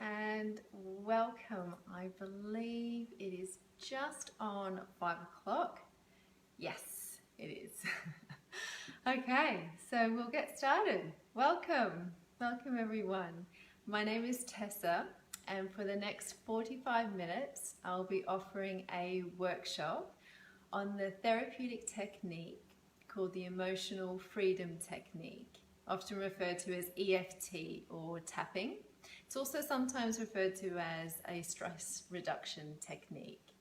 and welcome. I believe it is just on 5 o'clock. Yes, it is. Okay, so we'll get started. Welcome everyone. My name is Tessa, and for the next 45 minutes I'll be offering a workshop on the therapeutic technique called the Emotional Freedom Technique, often referred to as EFT or tapping. It's also sometimes referred to as a stress reduction technique.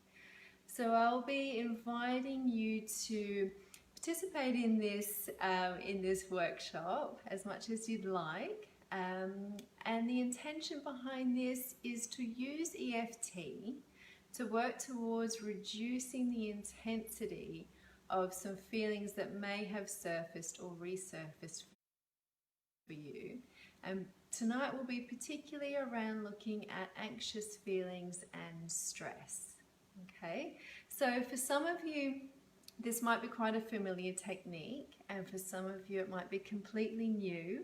So I'll be inviting you to participate in this workshop as much as you'd like. And the intention behind this is to use EFT to work towards reducing the intensity of some feelings that may have surfaced or resurfaced for you. And tonight will be particularly around looking at anxious feelings and stress. Okay, so for some of you this might be quite a familiar technique, and for some of you it might be completely new,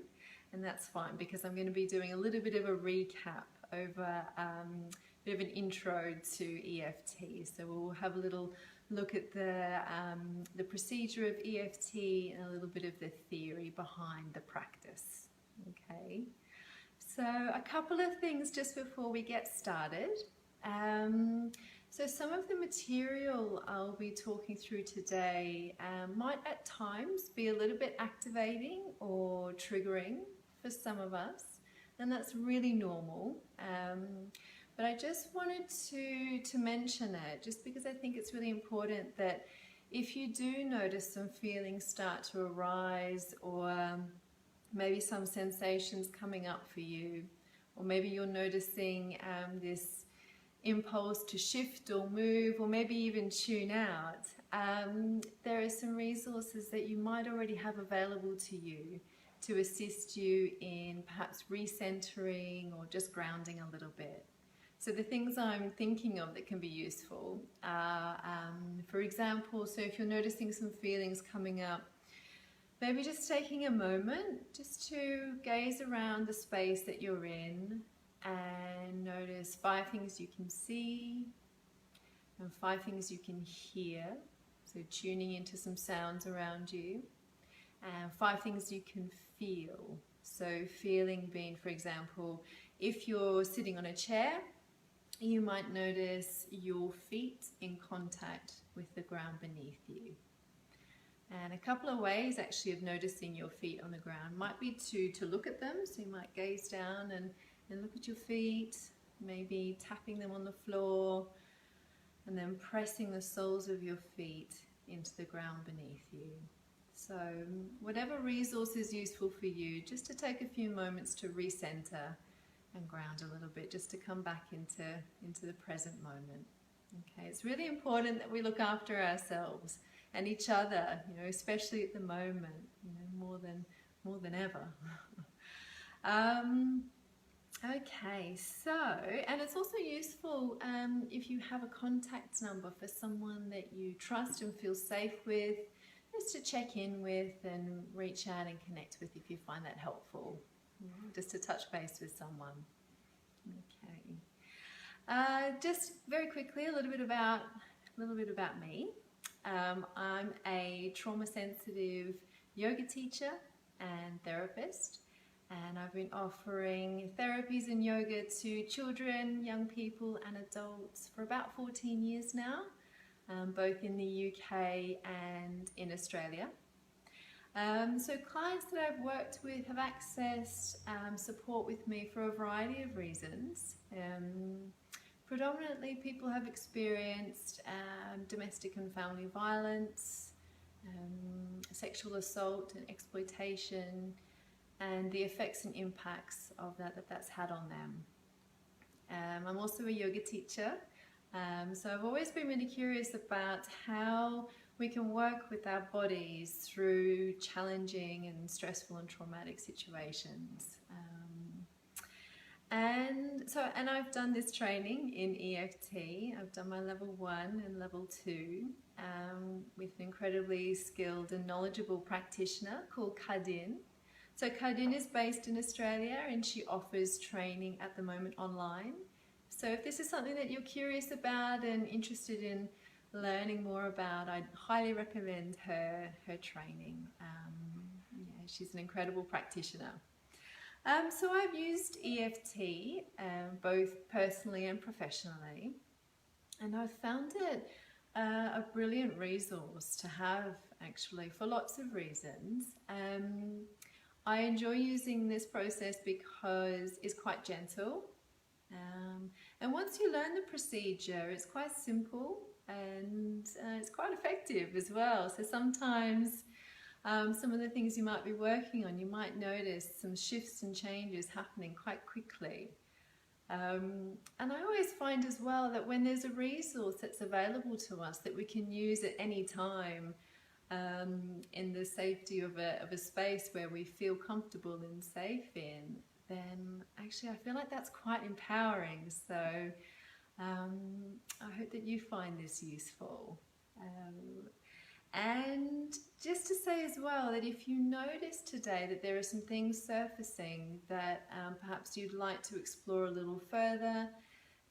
and that's fine because I'm going to be doing a little bit of a recap over a bit of an intro to EFT. So we'll have a little look at the procedure of EFT and a little bit of the theory behind the practice. Okay, so a couple of things just before we get started. So some of the material I'll be talking through today might at times be a little bit activating or triggering for some of us, and that's really normal. But I just wanted to mention it just because I think it's really important that if you do notice some feelings start to arise, or maybe some sensations coming up for you, or maybe you're noticing this impulse to shift or move, or maybe even tune out, there are some resources that you might already have available to you to assist you in perhaps recentering or just grounding a little bit. So the things I'm thinking of that can be useful are, for example, so if you're noticing some feelings coming up, maybe just taking a moment just to gaze around the space that you're in and notice 5 things you can see and 5 things you can hear, so tuning into some sounds around you, and 5 things you can feel. So feeling being, for example, if you're sitting on a chair, you might notice your feet in contact with the ground beneath you. And a couple of ways actually of noticing your feet on the ground might be to look at them. So you might gaze down and look at your feet, maybe tapping them on the floor, and then pressing the soles of your feet into the ground beneath you. So whatever resource is useful for you, just to take a few moments to recenter and ground a little bit, just to come back into the present moment. Okay, it's really important that we look after ourselves and each other, especially at the moment, more than ever. Okay, so, and it's also useful if you have a contact number for someone that you trust and feel safe with, just to check in with and reach out and connect with if you find that helpful, just to touch base with someone. Okay, just very quickly, a little bit about me. I'm a trauma-sensitive yoga teacher and therapist, and I've been offering therapies and yoga to children, young people and adults for about 14 years now, both in the UK and in Australia. So clients that I've worked with have accessed support with me for a variety of reasons. Predominantly people have experienced domestic and family violence, sexual assault and exploitation, and the effects and impacts of that's had on them. I'm also a yoga teacher, so I've always been really curious about how we can work with our bodies through challenging and stressful and traumatic situations. And I've done this training in EFT. I've done my level 1 and level 2 with an incredibly skilled and knowledgeable practitioner called Kadin. So Cardin is based in Australia and she offers training at the moment online. So if this is something that you're curious about and interested in learning more about, I'd highly recommend her training. Yeah, she's an incredible practitioner. So I've used EFT both personally and professionally, and I've found it a brilliant resource to have, actually, for lots of reasons. I enjoy using this process because it's quite gentle, and once you learn the procedure, it's quite simple and it's quite effective as well. So sometimes some of the things you might be working on, you might notice some shifts and changes happening quite quickly. And I always find as well that when there's a resource that's available to us that we can use at any time, in the safety of a space where we feel comfortable and safe in, then actually I feel like that's quite empowering. So I hope that you find this useful. And just to say as well that if you notice today that there are some things surfacing that perhaps you'd like to explore a little further,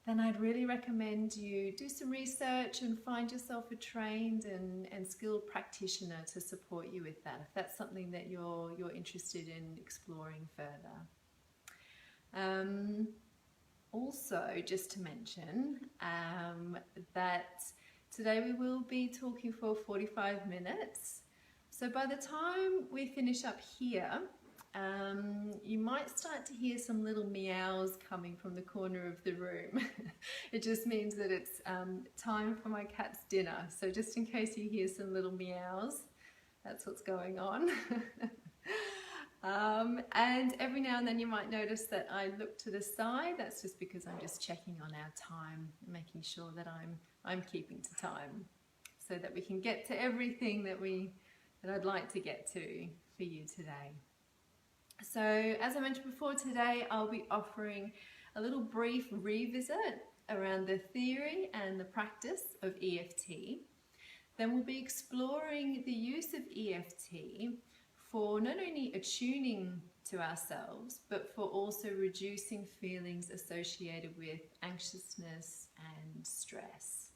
then I'd really recommend you do some research and find yourself a trained and skilled practitioner to support you with that, if that's something that you're interested in exploring further. Also, just to mention that today we will be talking for 45 minutes. So by the time we finish up here, you might start to hear some little meows coming from the corner of the room. It just means that it's time for my cat's dinner. So just in case you hear some little meows, that's what's going on. And every now and then you might notice that I look to the side. That's just because I'm just checking on our time, making sure that I'm keeping to time, so that we can get to everything that I'd like to get to for you today. So as I mentioned before, today I'll be offering a little brief revisit around the theory and the practice of EFT. Then we'll be exploring the use of EFT for not only attuning to ourselves, but for also reducing feelings associated with anxiousness and stress.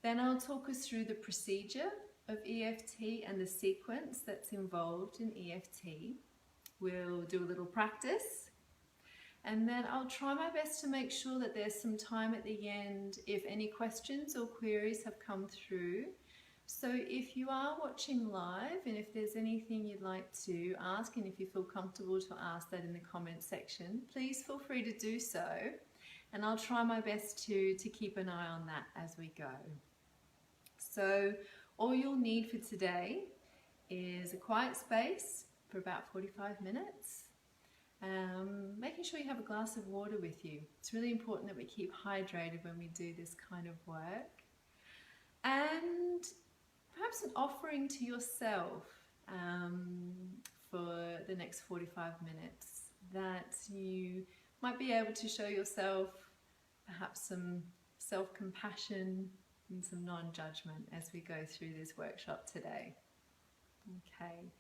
Then I'll talk us through the procedure of EFT and the sequence that's involved in EFT. We'll do a little practice, and then I'll try my best to make sure that there's some time at the end if any questions or queries have come through. So if you are watching live and if there's anything you'd like to ask, and if you feel comfortable to ask that in the comments section, please feel free to do so, and I'll try my best to keep an eye on that as we go. So all you'll need for today is a quiet space for about 45 minutes. Making sure you have a glass of water with you. It's really important that we keep hydrated when we do this kind of work. And perhaps an offering to yourself for the next 45 minutes, that you might be able to show yourself perhaps some self-compassion and some non-judgment as we go through this workshop today. Okay.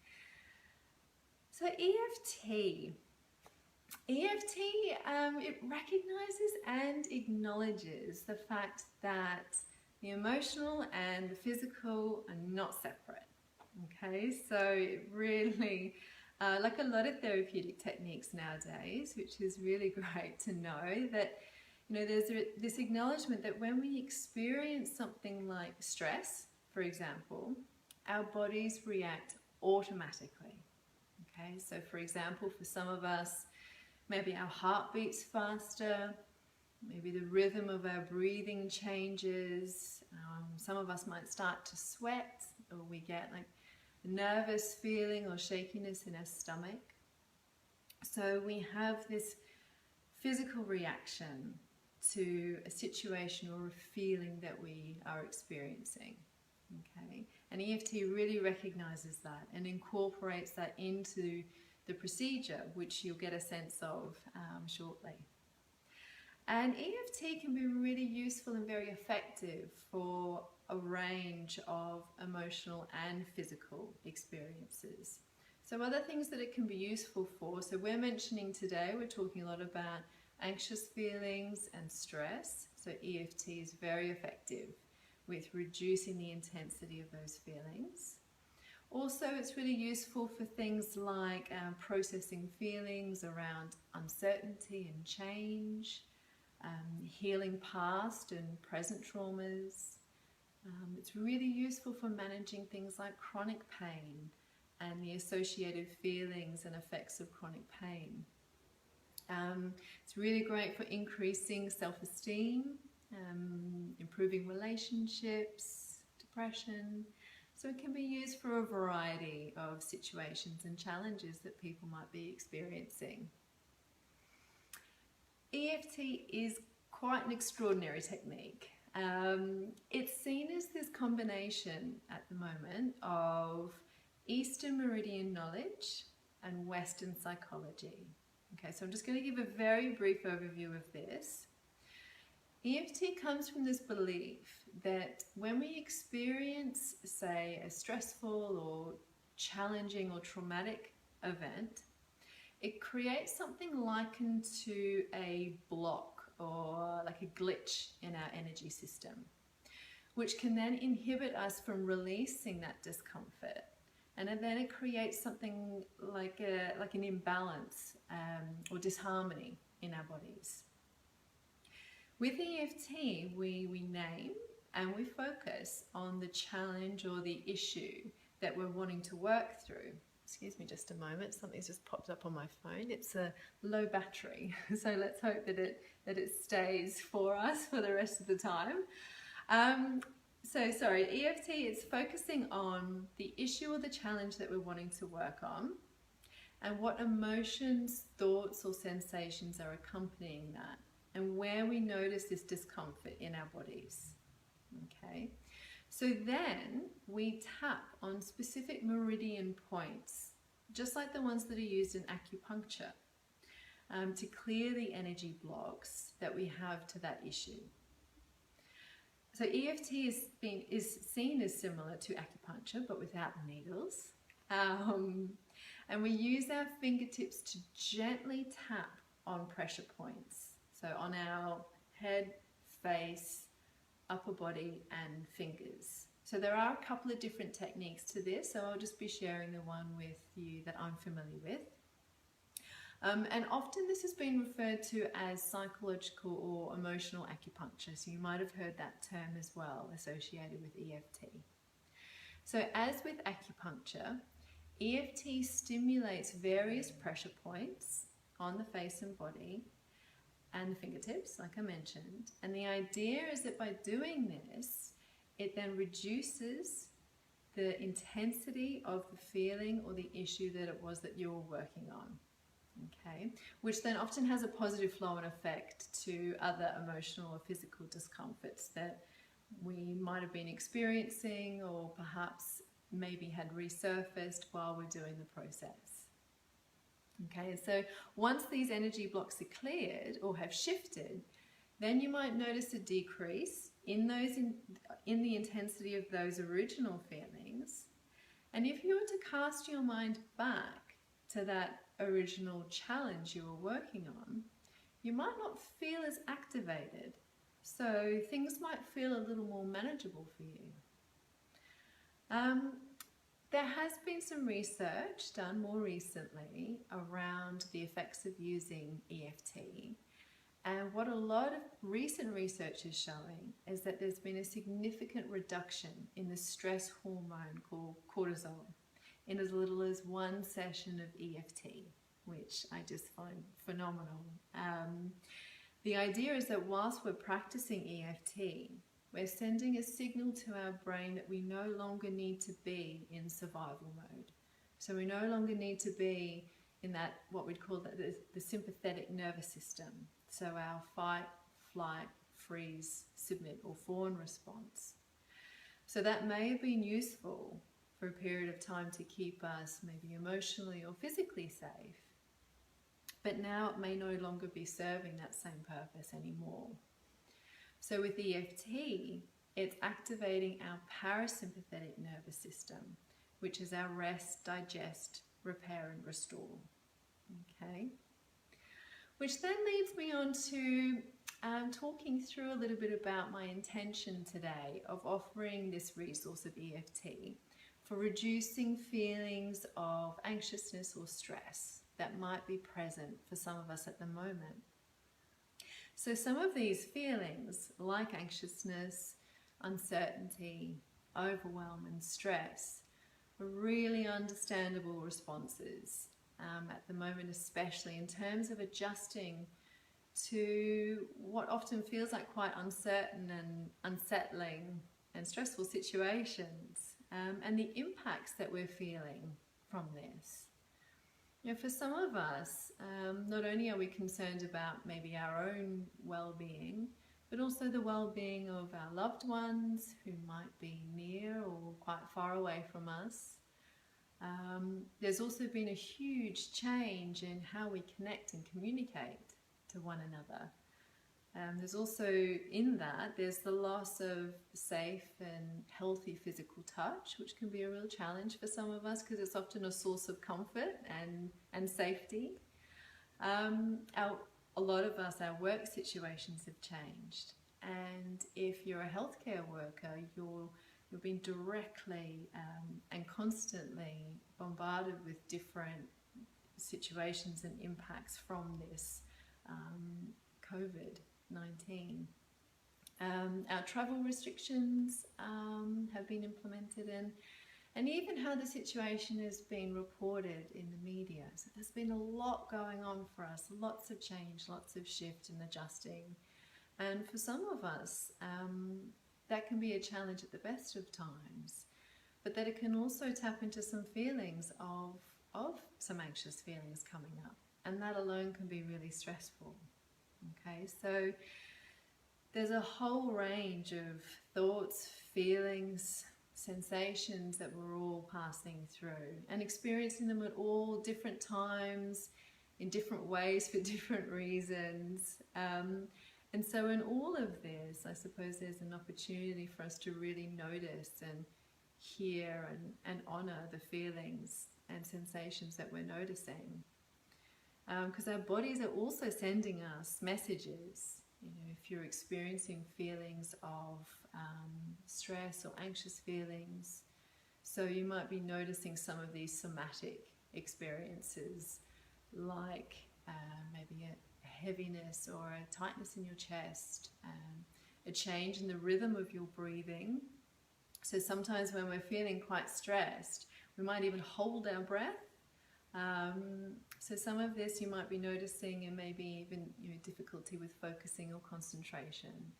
So EFT, it recognizes and acknowledges the fact that the emotional and the physical are not separate. Okay, so it really, like a lot of therapeutic techniques nowadays, which is really great to know that, you know, there's this acknowledgement that when we experience something like stress, for example, our bodies react automatically. Okay, so for example, for some of us, maybe our heart beats faster, maybe the rhythm of our breathing changes. Some of us might start to sweat, or we get like a nervous feeling or shakiness in our stomach. So we have this physical reaction to a situation or a feeling that we are experiencing. Okay, and EFT really recognizes that and incorporates that into the procedure, which you'll get a sense of shortly. And EFT can be really useful and very effective for a range of emotional and physical experiences. So other things that it can be useful for, so we're mentioning today, we're talking a lot about anxious feelings and stress. So EFT is very effective with reducing the intensity of those feelings. Also, it's really useful for things like processing feelings around uncertainty and change, healing past and present traumas. It's really useful for managing things like chronic pain and the associated feelings and effects of chronic pain. It's really great for increasing self-esteem, improving relationships, depression. So it can be used for a variety of situations and challenges that people might be experiencing. EFT is quite an extraordinary technique. It's seen as this combination at the moment of Eastern Meridian knowledge and Western psychology. Okay, so I'm just going to give a very brief overview of this. EFT comes from this belief that when we experience, say, a stressful or challenging or traumatic event, it creates something likened to a block or like a glitch in our energy system, which can then inhibit us from releasing that discomfort. And then it creates something like an imbalance or disharmony in our bodies. With EFT, we name and we focus on the challenge or the issue that we're wanting to work through. Excuse me just a moment, something's just popped up on my phone. It's a low battery, so let's hope that it stays for us for the rest of the time. So sorry, EFT is focusing on the issue or the challenge that we're wanting to work on and what emotions, thoughts or sensations are accompanying that and where we notice this discomfort in our bodies. Okay, so then we tap on specific meridian points, just like the ones that are used in acupuncture, to clear the energy blocks that we have to that issue. So EFT is seen as similar to acupuncture, but without needles. And we use our fingertips to gently tap on pressure points. So on our head, face, upper body, and fingers. So there are a couple of different techniques to this, so I'll just be sharing the one with you that I'm familiar with. And often this has been referred to as psychological or emotional acupuncture, so you might have heard that term as well associated with EFT. So as with acupuncture, EFT stimulates various pressure points on the face and body and the fingertips, like I mentioned, and the idea is that by doing this, it then reduces the intensity of the feeling or the issue that it was that you were working on. Okay, which then often has a positive flow-on effect to other emotional or physical discomforts that we might have been experiencing or perhaps maybe had resurfaced while we're doing the process. Okay, so once these energy blocks are cleared or have shifted, then you might notice a decrease in the intensity of those original feelings. And if you were to cast your mind back to that original challenge you were working on, you might not feel as activated. So things might feel a little more manageable for you. There has been some research done more recently around the effects of using EFT. And what a lot of recent research is showing is that there's been a significant reduction in the stress hormone called cortisol in as little as one session of EFT, which I just find phenomenal. The idea is that whilst we're practicing EFT, we're sending a signal to our brain that we no longer need to be in survival mode. So we no longer need to be in that, what we'd call the sympathetic nervous system. So our fight, flight, freeze, submit or fawn response. So that may have been useful for a period of time to keep us maybe emotionally or physically safe, but now it may no longer be serving that same purpose anymore. So with EFT, it's activating our parasympathetic nervous system, which is our rest, digest, repair and restore. Okay, which then leads me on to talking through a little bit about my intention today of offering this resource of EFT for reducing feelings of anxiousness or stress that might be present for some of us at the moment. So some of these feelings, like anxiousness, uncertainty, overwhelm and stress, are really understandable responses at the moment, especially in terms of adjusting to what often feels like quite uncertain and unsettling and stressful situations, and the impacts that we're feeling from this. You know, for some of us, not only are we concerned about maybe our own well-being, but also the well-being of our loved ones who might be near or quite far away from us. There's also been a huge change in how we connect and communicate to one another. There's also, in that, there's the loss of safe and healthy physical touch, which can be a real challenge for some of us because it's often a source of comfort and safety. A lot of us, our work situations have changed, and if you're a healthcare worker, you're being directly and constantly bombarded with different situations and impacts from this COVID-19. Our travel restrictions have been implemented, and even how the situation has been reported in the media. So there's been a lot going on for us, lots of change, lots of shift and adjusting. And for some of us, that can be a challenge at the best of times, but that it can also tap into some feelings of some anxious feelings coming up, and that alone can be really stressful. Okay, so there's a whole range of thoughts, feelings, sensations that we're all passing through and experiencing them at all different times, in different ways, for different reasons. And so in all of this, I suppose there's an opportunity for us to really notice and hear and honor the feelings and sensations that we're noticing. Because our bodies are also sending us messages. You know, if you're experiencing feelings of stress or anxious feelings, so you might be noticing some of these somatic experiences, like maybe a heaviness or a tightness in your chest, a change in the rhythm of your breathing. So sometimes when we're feeling quite stressed, we might even hold our breath. So some of this you might be noticing, and maybe even difficulty with focusing or concentration.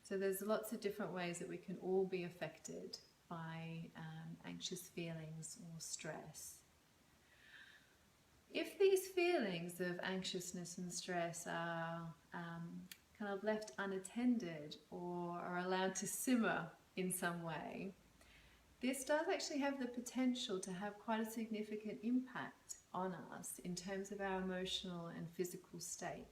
So there's lots of different ways that we can all be affected by anxious feelings or stress. If these feelings of anxiousness and stress are kind of left unattended or are allowed to simmer in some way, this does actually have the potential to have quite a significant impact on us in terms of our emotional and physical state.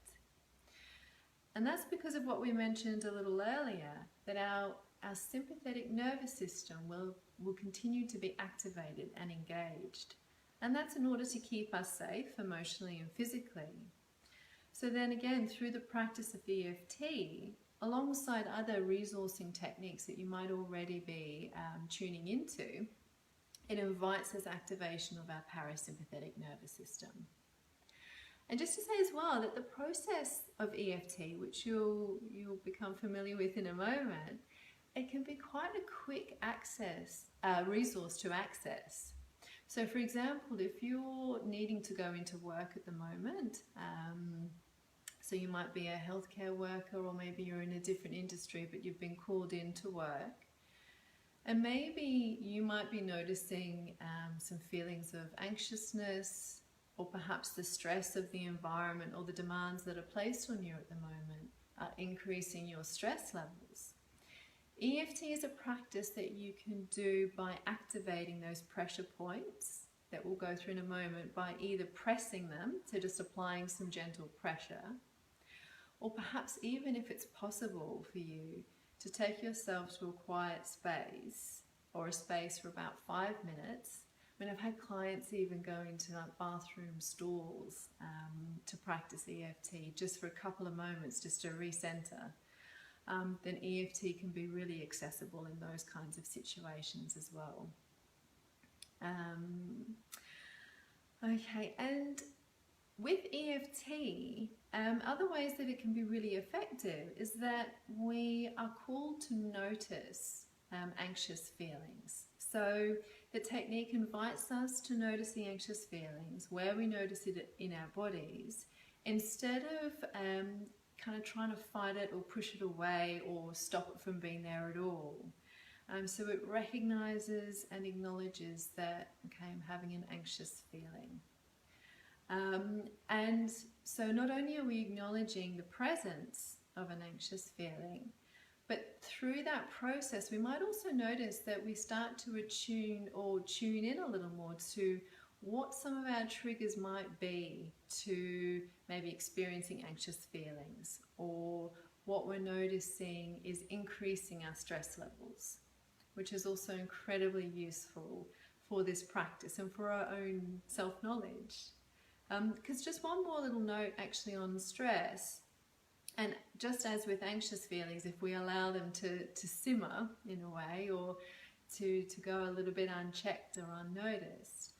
And that's because of what we mentioned a little earlier, that our sympathetic nervous system will continue to be activated and engaged. And that's in order to keep us safe emotionally and physically. So then again, through the practice of EFT, alongside other resourcing techniques that you might already be tuning into, it invites this activation of our parasympathetic nervous system. And just to say as well that the process of EFT, which you'll become familiar with in a moment, it can be quite a quick resource to access. So for example, if you're needing to go into work at the moment, so you might be a healthcare worker, or maybe you're in a different industry but you've been called in to work, and maybe you might be noticing some feelings of anxiousness, or perhaps the stress of the environment or the demands that are placed on you at the moment are increasing your stress levels. EFT is a practice that you can do by activating those pressure points that we'll go through in a moment, by either pressing them, so just applying some gentle pressure, or perhaps even if it's possible for you to take yourself to a quiet space, or a space for about 5 minutes, mean, I've had clients even go into like bathroom stalls to practice EFT just for a couple of moments, just to recenter. Then EFT can be really accessible in those kinds of situations as well. Okay, and with EFT, other ways that it can be really effective is that we are called to notice anxious feelings. So the technique invites us to notice the anxious feelings, where we notice it in our bodies, instead of kind of trying to fight it or push it away or stop it from being there at all. So it recognizes and acknowledges that, okay, I'm having an anxious feeling. And so not only are we acknowledging the presence of an anxious feeling, but through that process we might also notice that we start to attune or tune in a little more to what some of our triggers might be to maybe experiencing anxious feelings, or what we're noticing is increasing our stress levels, which is also incredibly useful for this practice and for our own self-knowledge. Because just one more little note actually on stress, and just as with anxious feelings, if we allow them to simmer in a way, or to go a little bit unchecked or unnoticed,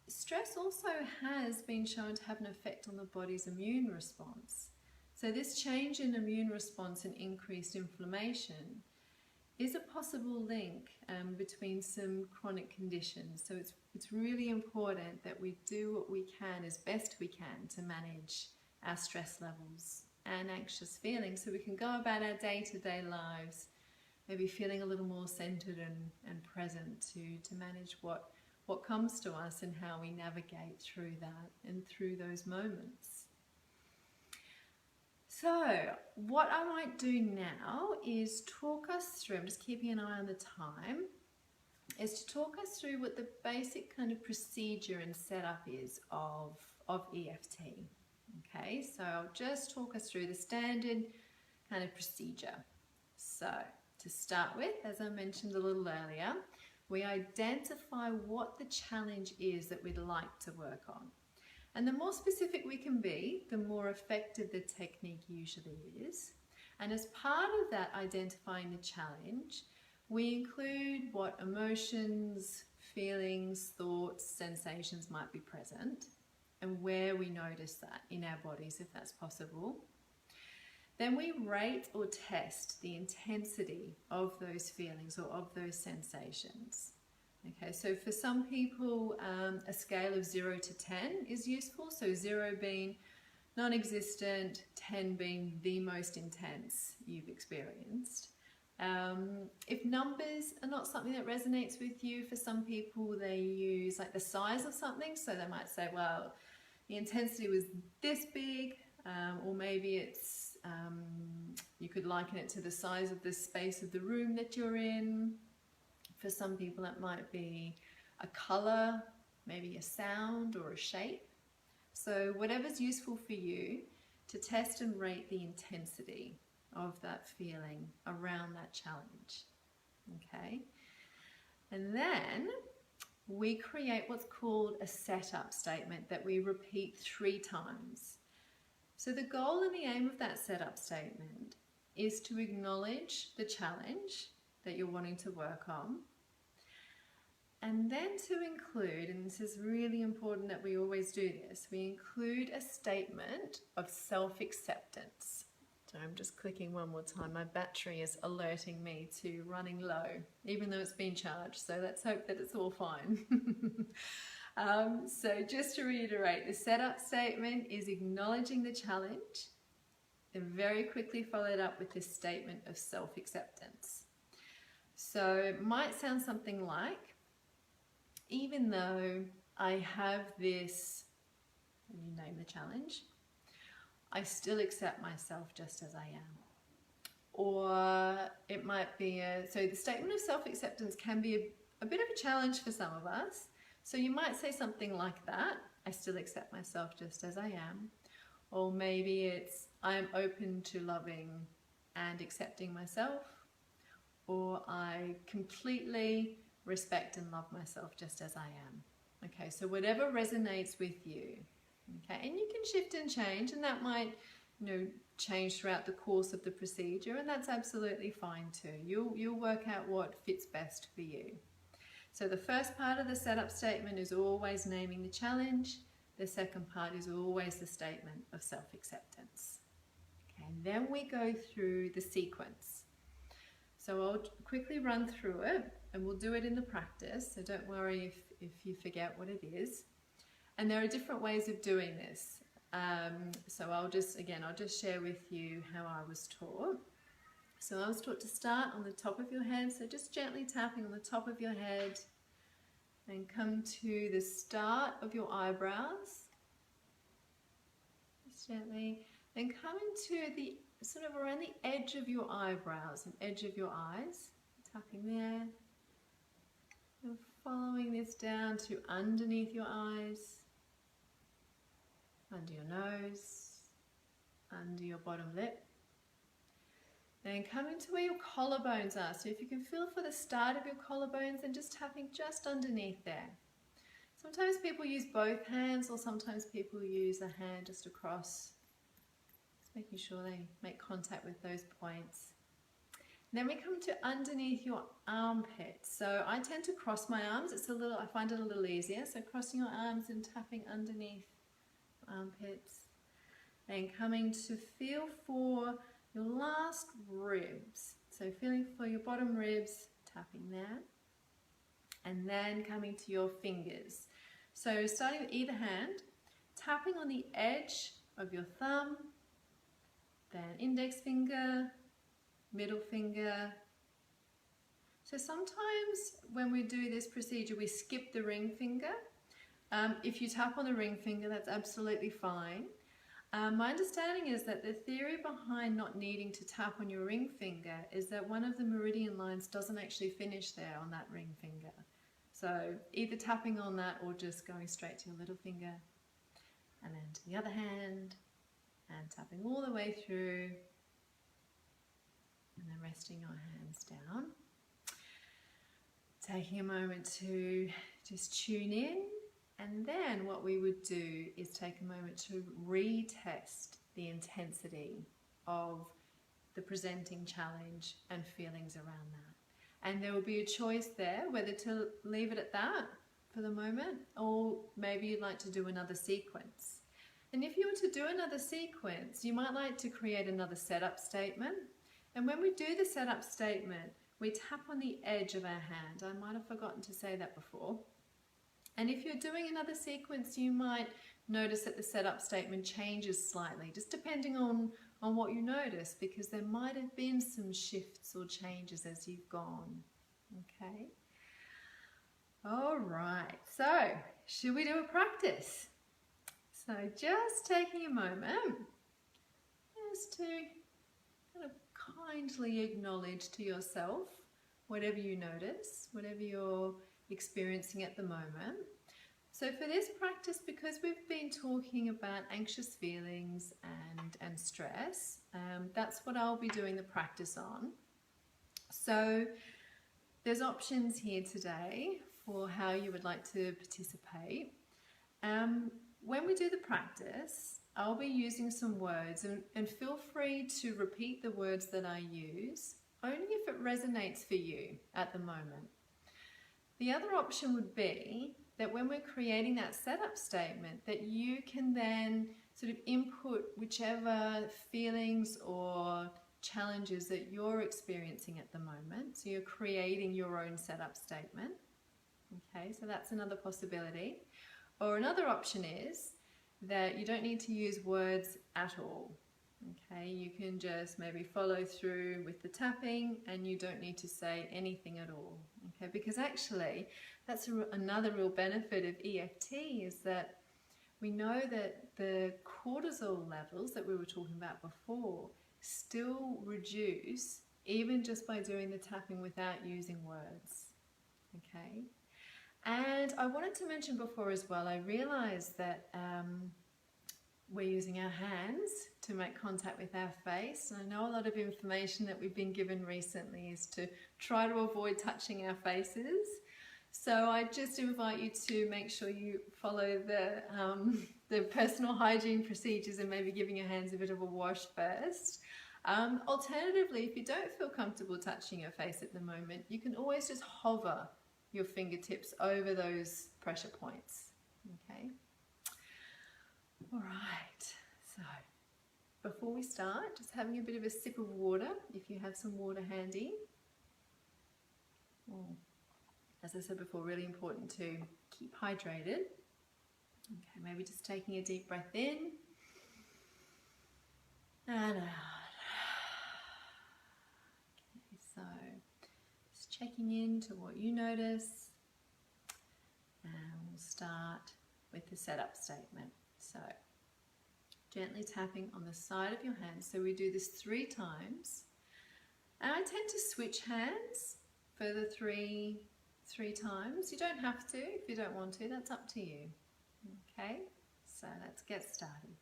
stress also has been shown to have an effect on the body's immune response. So this change in immune response and increased inflammation is a possible link between some chronic conditions. So it's really important that we do what we can as best we can to manage our stress levels and anxious feelings, so we can go about our day-to-day lives maybe feeling a little more centered and present to manage what comes to us and how we navigate through that and through those moments. So what I might do now is talk us through, I'm just keeping an eye on the time, is to talk us through what the basic kind of procedure and setup is of EFT. Okay, so I'll just talk us through the standard kind of procedure. So to start with, as I mentioned a little earlier, we identify what the challenge is that we'd like to work on. And the more specific we can be, the more effective the technique usually is. And as part of that identifying the challenge, we include what emotions, feelings, thoughts, sensations might be present, and where we notice that in our bodies, if that's possible. Then we rate or test the intensity of those feelings or of those sensations. Okay, so for some people, a scale of 0 to 10 is useful. So 0 being non-existent, 10 being the most intense you've experienced. If numbers are not something that resonates with you, for some people they use like the size of something. So they might say, well, the intensity was this big, or maybe it's, you could liken it to the size of the space of the room that you're in. For some people it might be a colour, maybe a sound or a shape. So whatever's useful for you to test and rate the intensity of that feeling around that challenge. Okay, and then we create what's called a setup statement that we repeat 3 times. So the goal and the aim of that setup statement is to acknowledge the challenge that you're wanting to work on, and then to include, and this is really important that we always do this, we include a statement of self-acceptance. So I'm just clicking one more time. My battery is alerting me to running low, even though it's been charged. So let's hope that it's all fine. So just to reiterate, the setup statement is acknowledging the challenge, then very quickly followed up with this statement of self-acceptance. So it might sound something like, even though I have this, and you name the challenge, I still accept myself just as I am. Or it might be so the statement of self-acceptance can be a bit of a challenge for some of us. So you might say something like that, I still accept myself just as I am. Or maybe it's, I am open to loving and accepting myself. Or I completely respect and love myself just as I am. Okay, so whatever resonates with you. Okay, and you can shift and change, and that might, change throughout the course of the procedure, and that's absolutely fine too. You'll work out what fits best for you. So the first part of the setup statement is always naming the challenge. The second part is always the statement of self-acceptance. Okay, and then we go through the sequence. So I'll quickly run through it, and we'll do it in the practice, so don't worry if you forget what it is. And there are different ways of doing this. So I'll just share with you how I was taught. So I was taught to start on the top of your head, so just gently tapping on the top of your head, and come to the start of your eyebrows, just gently, and come into the sort of around the edge of your eyebrows and edge of your eyes, tapping there, and following this down to underneath your eyes, under your nose, under your bottom lip. Then coming to where your collarbones are. So if you can feel for the start of your collarbones and just tapping just underneath there. Sometimes people use both hands, or sometimes people use a hand just across. Just making sure they make contact with those points. And then we come to underneath your armpits. So I tend to cross my arms. I find it a little easier. So crossing your arms and tapping underneath armpits. Then coming to feel for your last ribs. So feeling for your bottom ribs, tapping there. And then coming to your fingers. So starting with either hand, tapping on the edge of your thumb, then index finger, middle finger. So sometimes when we do this procedure, we skip the ring finger. If you tap on the ring finger, that's absolutely fine. My understanding is that the theory behind not needing to tap on your ring finger is that one of the meridian lines doesn't actually finish there on that ring finger. So either tapping on that or just going straight to your little finger, and then to the other hand, and tapping all the way through, and then resting your hands down. Taking a moment to just tune in. And then what we would do is take a moment to retest the intensity of the presenting challenge and feelings around that. And there will be a choice there whether to leave it at that for the moment, or maybe you'd like to do another sequence. And if you were to do another sequence, you might like to create another setup statement. And when we do the setup statement, we tap on the edge of our hand. I might have forgotten to say that before. And if you're doing another sequence, you might notice that the setup statement changes slightly, just depending on what you notice, because there might have been some shifts or changes as you've gone. Okay? All right, so should we do a practice? So just taking a moment just to kind of kindly acknowledge to yourself whatever you notice, whatever you're experiencing at the moment. So for this practice, because we've been talking about anxious feelings and stress, that's what I'll be doing the practice on. So there's options here today for how you would like to participate. When we do the practice, I'll be using some words, and feel free to repeat the words that I use, only if it resonates for you at the moment. The other option would be that when we're creating that setup statement, that you can then sort of input whichever feelings or challenges that you're experiencing at the moment. So you're creating your own setup statement. Okay, so that's another possibility. Or another option is that you don't need to use words at all. Okay, you can just maybe follow through with the tapping, and you don't need to say anything at all. Okay, because actually that's another real benefit of EFT, is that we know that the cortisol levels that we were talking about before still reduce even just by doing the tapping without using words. Okay, and I wanted to mention before as well, I realized that we're using our hands to make contact with our face. And I know a lot of information that we've been given recently is to try to avoid touching our faces. So I just invite you to make sure you follow the personal hygiene procedures and maybe giving your hands a bit of a wash first. Alternatively, if you don't feel comfortable touching your face at the moment, you can always just hover your fingertips over those pressure points. Okay. All right. So before we start, just having a bit of a sip of water, if you have some water handy. As I said before, really important to keep hydrated. Okay, maybe just taking a deep breath in and out. Okay, so just checking into what you notice, and we'll start with the setup statement. So gently tapping on the side of your hand. So we do this 3 times, and I tend to switch hands for the three times. You don't have to if you don't want to, that's up to you. Okay, so let's get started.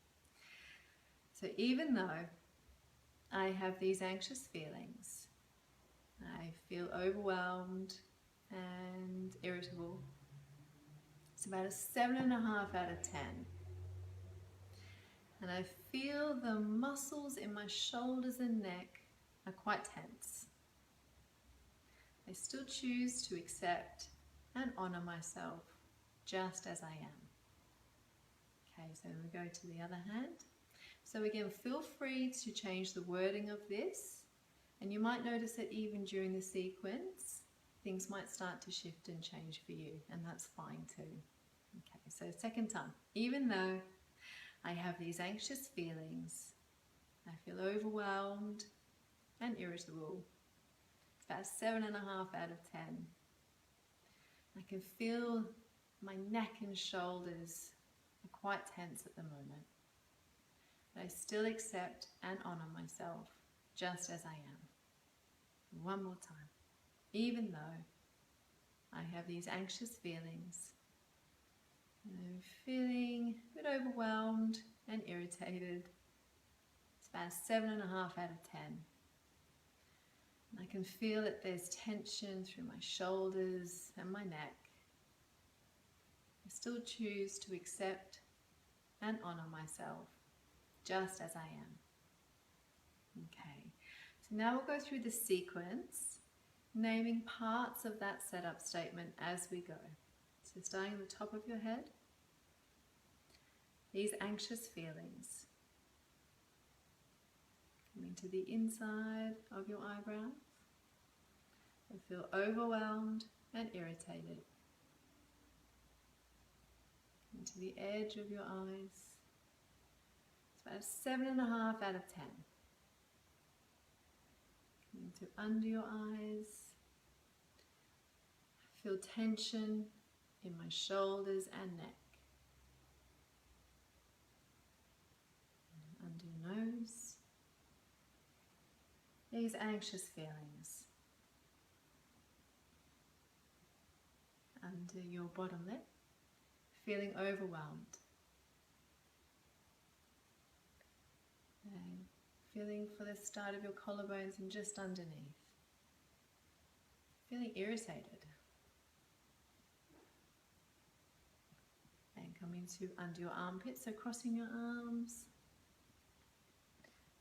So even though I have these anxious feelings, I feel overwhelmed and irritable, it's about a 7.5 out of 10. And I feel the muscles in my shoulders and neck are quite tense. I still choose to accept and honor myself just as I am. Okay, so we go to the other hand. So again, feel free to change the wording of this, and you might notice that even during the sequence, things might start to shift and change for you, and that's fine too. Okay, so second time, even though I have these anxious feelings, I feel overwhelmed and irritable. It's about 7.5 out of 10. I can feel my neck and shoulders are quite tense at the moment. But I still accept and honor myself just as I am. One more time. Even though I have these anxious feelings, I'm feeling a bit overwhelmed and irritated. It's about 7.5 out of 10. And I can feel that there's tension through my shoulders and my neck. I still choose to accept and honor myself just as I am. Okay, so now we'll go through the sequence, naming parts of that setup statement as we go. So starting at the top of your head, these anxious feelings. Coming to the inside of your eyebrows. I feel overwhelmed and irritated. Coming to the edge of your eyes. It's about 7.5 out of 10. Coming to under your eyes. I feel tension in my shoulders and neck. And under your nose. These anxious feelings. Under your bottom lip, feeling overwhelmed. And feeling for the start of your collarbones and just underneath. Feeling irritated. And coming to under your armpits, so crossing your arms.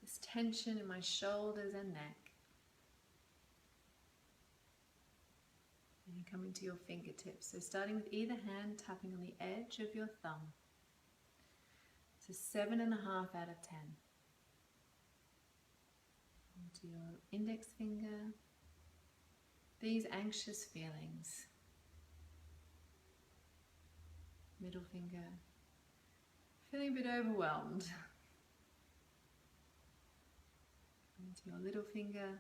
This tension in my shoulders and neck. And coming to your fingertips. So starting with either hand, tapping on the edge of your thumb. So 7.5 out of 10. Onto your index finger. These anxious feelings. Middle finger. Feeling a bit overwhelmed. Into your little finger.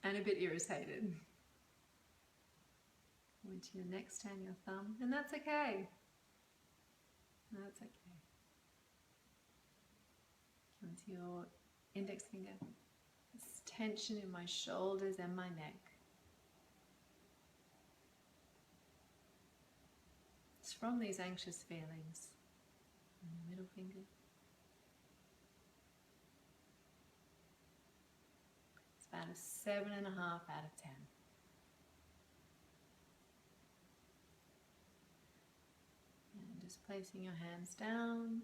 And a bit irritated. Into your next hand, your thumb, and that's okay. That's okay. Onto your index finger. This tension in my shoulders and my neck. It's from these anxious feelings. And the middle finger. It's about a 7.5 out of 10. placing your hands down,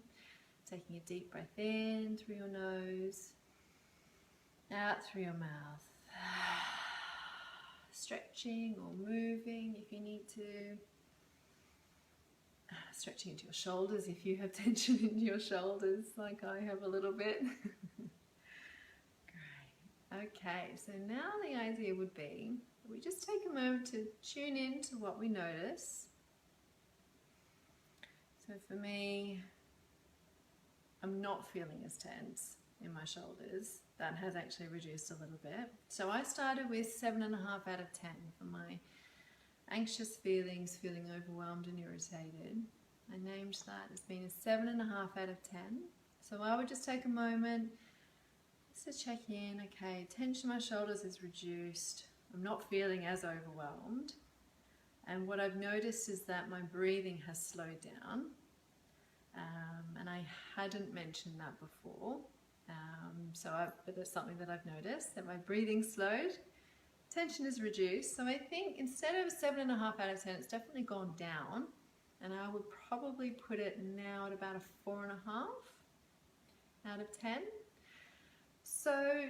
taking a deep breath in through your nose, out through your mouth. Stretching or moving if you need to. Stretching into your shoulders if you have tension in your shoulders, like I have a little bit. Great. Okay, so now the idea would be that we just take a moment to tune in to what we notice. So for me, I'm not feeling as tense in my shoulders. That has actually reduced a little bit. So I started with 7.5 out of 10 for my anxious feelings, feeling overwhelmed and irritated. I named that as being a 7.5 out of 10. So I would just take a moment just to check in. Okay, tension in my shoulders is reduced. I'm not feeling as overwhelmed. And what I've noticed is that my breathing has slowed down. And I hadn't mentioned that before. But that's something that I've noticed, that my breathing slowed, tension is reduced. So I think instead of 7.5 out of 10, it's definitely gone down. And I would probably put it now at about a 4.5 out of 10. So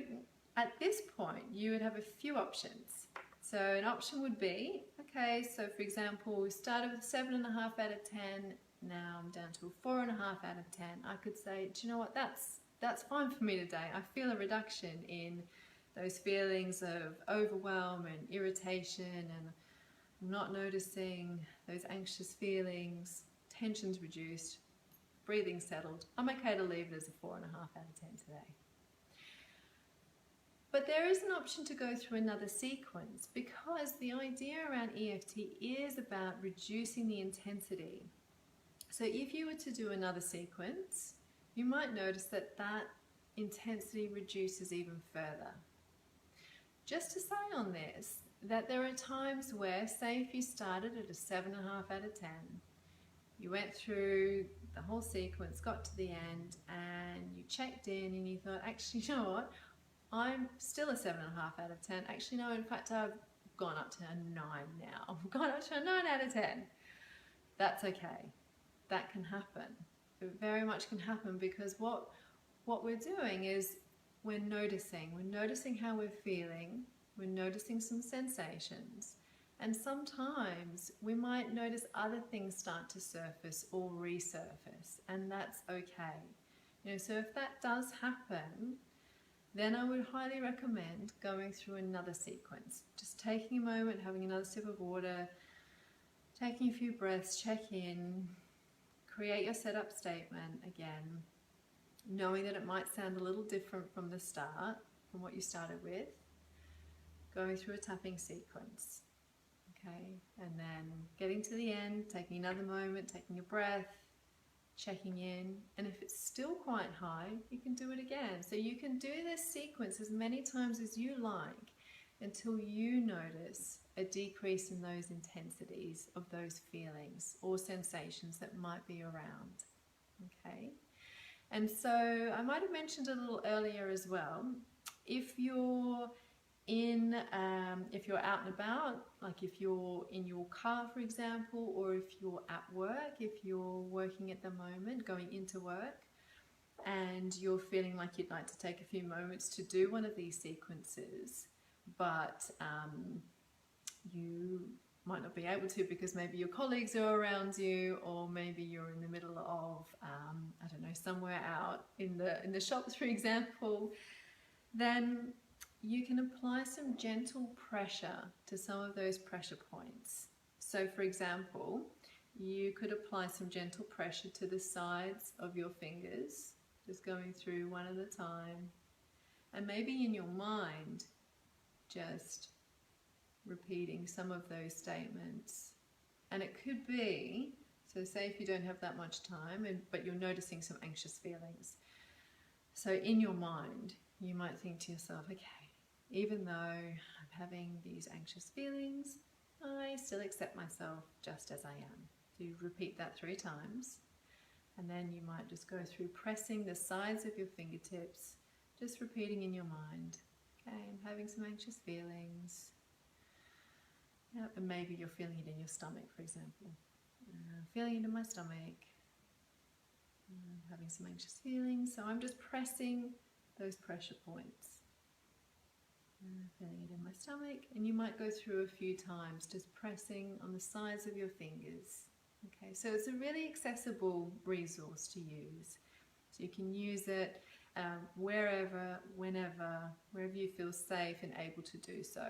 at this point, you would have a few options. So an option would be, okay, so for example, we started with 7.5 out of 10, now I'm down to a 4.5 out of 10. I could say, do you know what, that's fine for me today. I feel a reduction in those feelings of overwhelm and irritation, and I'm not noticing those anxious feelings, tension's reduced, breathing settled. I'm okay to leave it as a 4.5 out of 10 today. But there is an option to go through another sequence, because the idea around EFT is about reducing the intensity. So if you were to do another sequence, you might notice that that intensity reduces even further. Just to say on this, that there are times where, say if you started at a 7.5 out of 10, you went through the whole sequence, got to the end, and you checked in and you thought, actually, you know what, I'm still a 7.5 out of 10. Actually, no, in fact, I've gone up to a 9 now. I've gone up to a 9 out of 10. That's okay. That can happen. It very much can happen, because what we're doing is we're noticing how we're feeling, we're noticing some sensations, and sometimes we might notice other things start to surface or resurface, and that's okay. You know, so if that does happen, then I would highly recommend going through another sequence. Just taking a moment, having another sip of water, taking a few breaths, check in, create your setup statement again, knowing that it might sound a little different from the start, from what you started with, going through a tapping sequence, okay, and then getting to the end, taking another moment, taking a breath, checking in, and if it's still quite high, you can do it again. So you can do this sequence as many times as you like until you notice a decrease in those intensities of those feelings or sensations that might be around, okay? And so I might have mentioned a little earlier as well, if you're out and about, like if you're in your car, for example, or if you're at work, if you're working at the moment, going into work, and you're feeling like you'd like to take a few moments to do one of these sequences, but you might not be able to because maybe your colleagues are around you, or maybe you're in the middle of, I don't know, somewhere out in the shops, for example, then you can apply some gentle pressure to some of those pressure points. So for example, you could apply some gentle pressure to the sides of your fingers, just going through one at a time, and maybe in your mind just repeating some of those statements. And it could be, so say if you don't have that much time, but you're noticing some anxious feelings, so in your mind you might think to yourself, okay, even though I'm having these anxious feelings, I still accept myself just as I am. So you repeat that 3 times, and then you might just go through pressing the sides of your fingertips, just repeating in your mind, okay, I'm having some anxious feelings. Yep, and maybe you're feeling it in your stomach, for example. Feeling it in my stomach, having some anxious feelings. So I'm just pressing those pressure points. Feeling it in my stomach, and you might go through a few times just pressing on the sides of your fingers. Okay, so it's a really accessible resource to use. So you can use it wherever, whenever, wherever you feel safe and able to do so.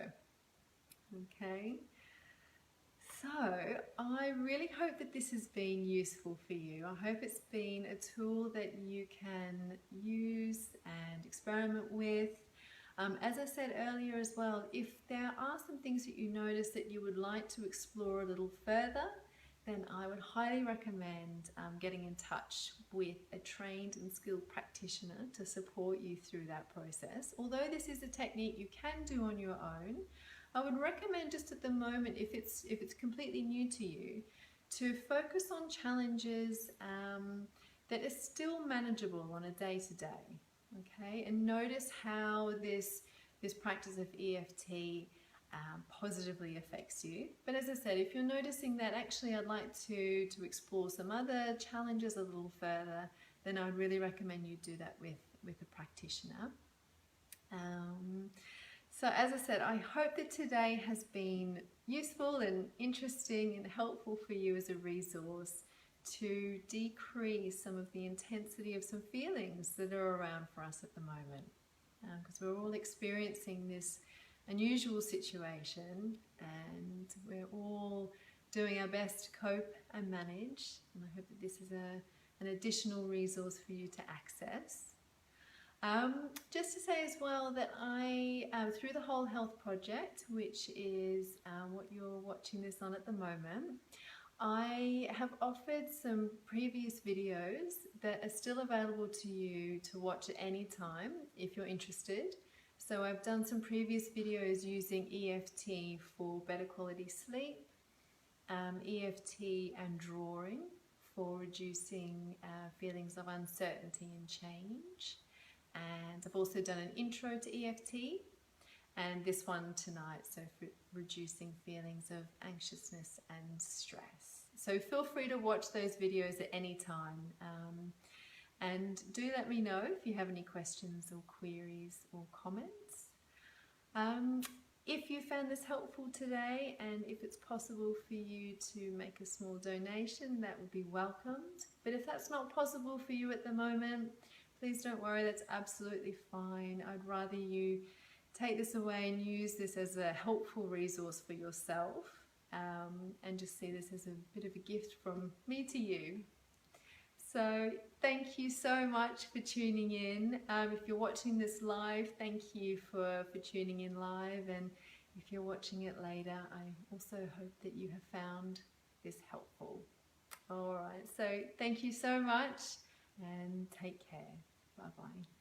Okay, so I really hope that this has been useful for you. I hope it's been a tool that you can use and experiment with. As I said earlier as well, if there are some things that you notice that you would like to explore a little further, then I would highly recommend getting in touch with a trained and skilled practitioner to support you through that process. Although this is a technique you can do on your own, I would recommend just at the moment, if it's completely new to you, to focus on challenges that are still manageable on a day-to-day. Okay, and notice how this practice of EFT positively affects you. But as I said, if you're noticing that actually I'd like to explore some other challenges a little further, then I would really recommend you do that with a practitioner. So as I said, I hope that today has been useful and interesting and helpful for you as a resource to decrease some of the intensity of some feelings that are around for us at the moment. Because we're all experiencing this unusual situation and we're all doing our best to cope and manage. And I hope that this is an additional resource for you to access. Just to say as well that I, through the Whole Health Project, which is what you're watching this on at the moment, I have offered some previous videos that are still available to you to watch at any time if you're interested. So I've done some previous videos using EFT for better quality sleep, EFT and drawing for reducing feelings of uncertainty and change. And I've also done an intro to EFT, and this one tonight, so for reducing feelings of anxiousness and stress. So feel free to watch those videos at any time, and do let me know if you have any questions or queries or comments. If you found this helpful today, and if it's possible for you to make a small donation, that would be welcomed. But if that's not possible for you at the moment, please don't worry, that's absolutely fine. I'd rather you take this away and use this as a helpful resource for yourself, and just see this as a bit of a gift from me to you. So thank you so much for tuning in. If you're watching this live, thank you for tuning in live, and if you're watching it later, I also hope that you have found this helpful. All right, so thank you so much and take care. Bye-bye.